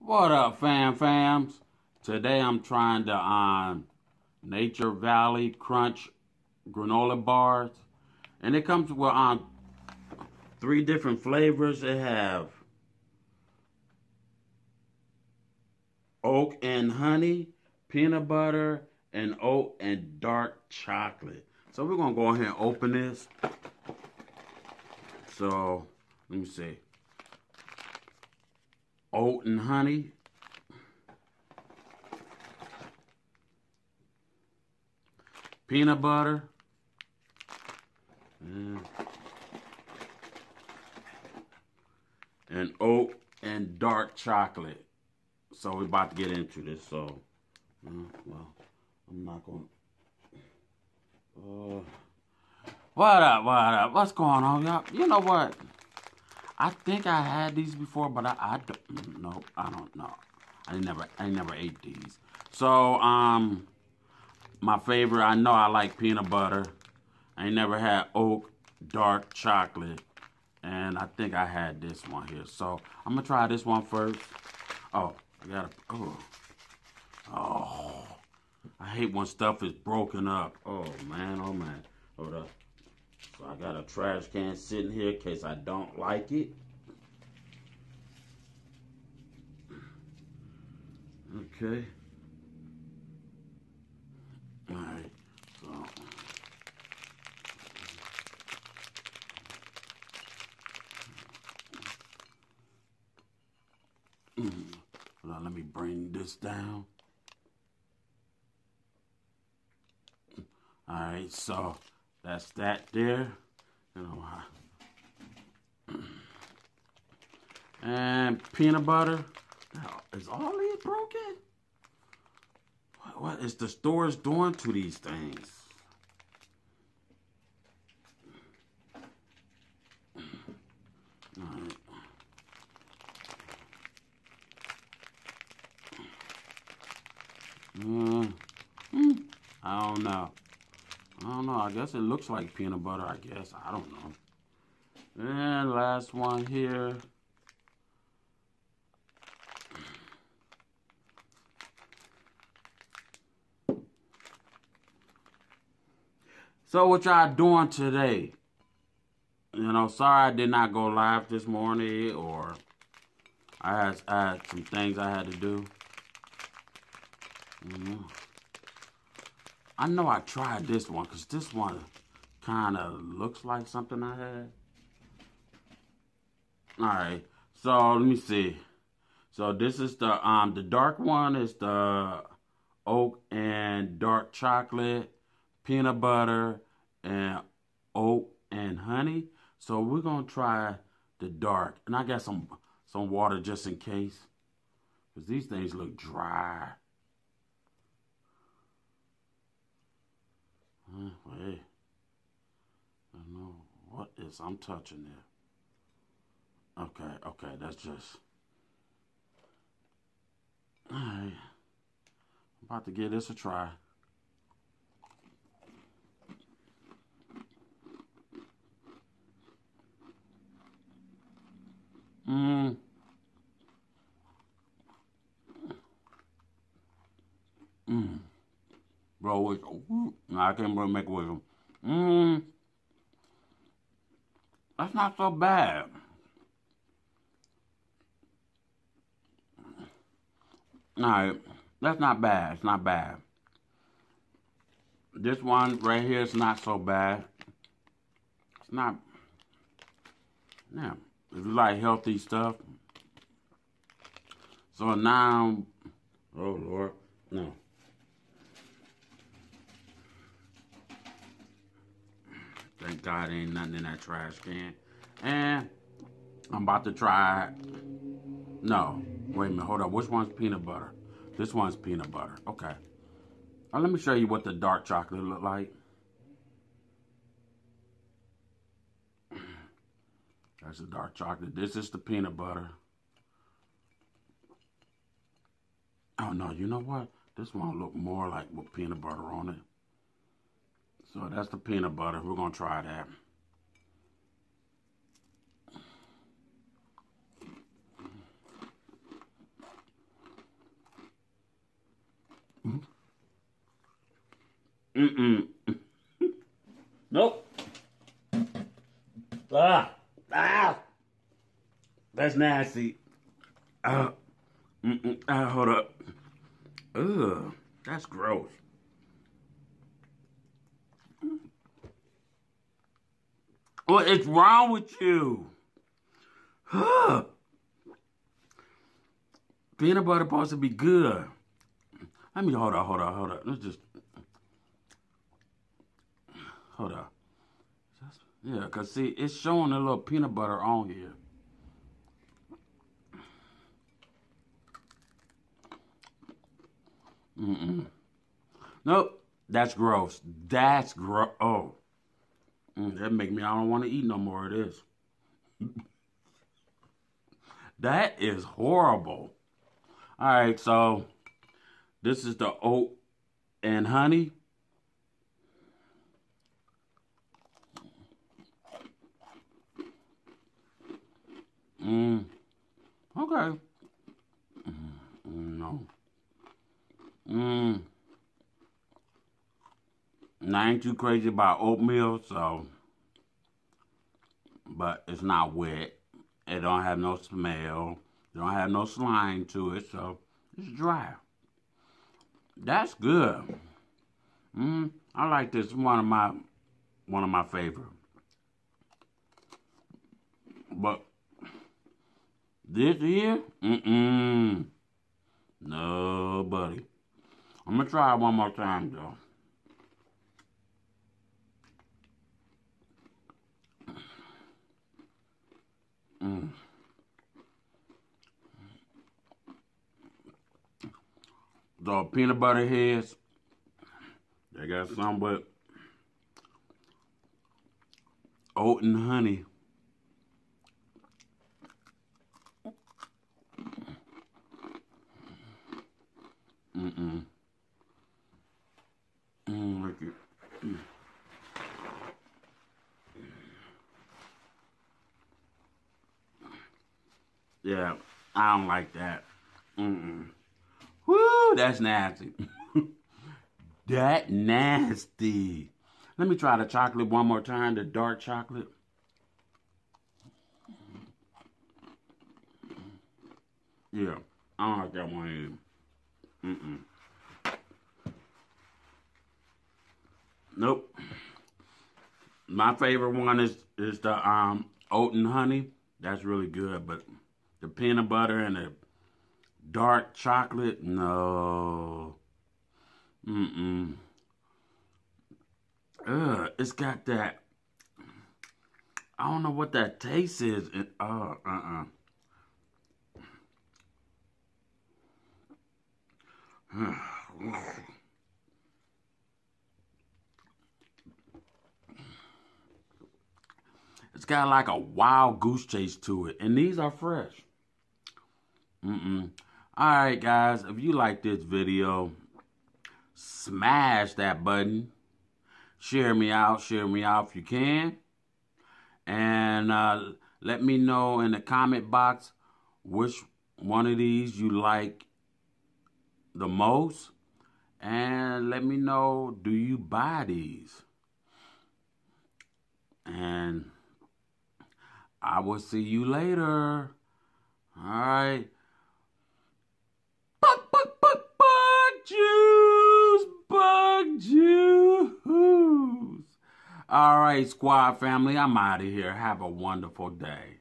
What up, fams? Today I'm trying the Nature Valley Crunch granola bars, and it comes with three different flavors. It have oat and honey, peanut butter, and oat and dark chocolate. So we're gonna go ahead and open this. So let me see. Oat and honey. Peanut butter. And oat and dark chocolate. So we're about to get into this. So, well, I'm not going to... what up, what up? What's going on, y'all? You know what? I think I had these before, but I don't know. I don't know. I never ate these. So, my favorite, I know I like peanut butter. I ain't never had oat dark chocolate. And I think I had this one here. So, I'm going to try this one first. Oh, I got to, oh. I hate when stuff is broken up. Oh, man, Hold up. So, I got a trash can sitting here in case I don't like it. Okay. All right. So. Hold on, let me bring this down. All right, so that's that there. You know, and peanut butter. Now, is all these broken? What is the stores doing to these things? All right. I don't know. I guess it looks like peanut butter, I guess. I don't know. And last one here. So what y'all doing today? You know, sorry I did not go live this morning, or I had some things I had to do. I know I tried this one because this one kind of looks like something I had. All right, so let me see. So this is the dark one is the oat and dark chocolate, peanut butter, and oat and honey. So we're gonna try the dark, and I got some water just in case, because these things look dry. Hey, I don't know what is I'm touching there. Okay, that's just. All right, I'm about to give this a try. Bro, I can't really make it with them. That's not so bad. Alright, that's not bad. It's not bad. This one right here is not so bad. It's not. Yeah, if you like healthy stuff. So now, oh Lord, no. Thank God ain't nothing in that trash can. And I'm about to try. No, wait a minute, hold up. Which one's peanut butter? This one's peanut butter. Okay. Now let me show you what the dark chocolate look like. That's the dark chocolate. This is the peanut butter. Oh no, you know what? This one look more like with peanut butter on it. So that's the peanut butter. We're gonna try that. Mm-mm. Nope. Ah. Ah. That's nasty. Hold up. Ugh. That's gross. What is wrong with you? Peanut butter supposed to be good. Let me hold up. Let's just hold up. Yeah, cause see, it's showing a little peanut butter on here. Nope, that's gross. That's gross. Oh, that make me. I don't want to eat no more of this. That is horrible. All right, so this is the oat and honey. Okay. No. I ain't too crazy about oatmeal, so, but it's not wet. It don't have no smell. It don't have no slime to it, so it's dry. That's good. I like this. One of my favorite. But this here, no, buddy. I'm gonna try it one more time though. The peanut butter heads, they got some with oat and honey. Like it. Yeah, I don't like that. Woo, that's nasty. That nasty. Let me try the chocolate one more time, the dark chocolate. Yeah, I don't like that one either. Nope. My favorite one is the oat and honey. That's really good, but the peanut butter and the dark chocolate, no. It's got that. I don't know what that taste is. It's got like a wild goose chase to it, and these are fresh. Alright guys, if you like this video, smash that button. Share me out if you can. And let me know in the comment box which one of these you like the most. And let me know, do you buy these? And I will see you later. Alright. Bug juice. All right, squad family, I'm out of here. Have a wonderful day.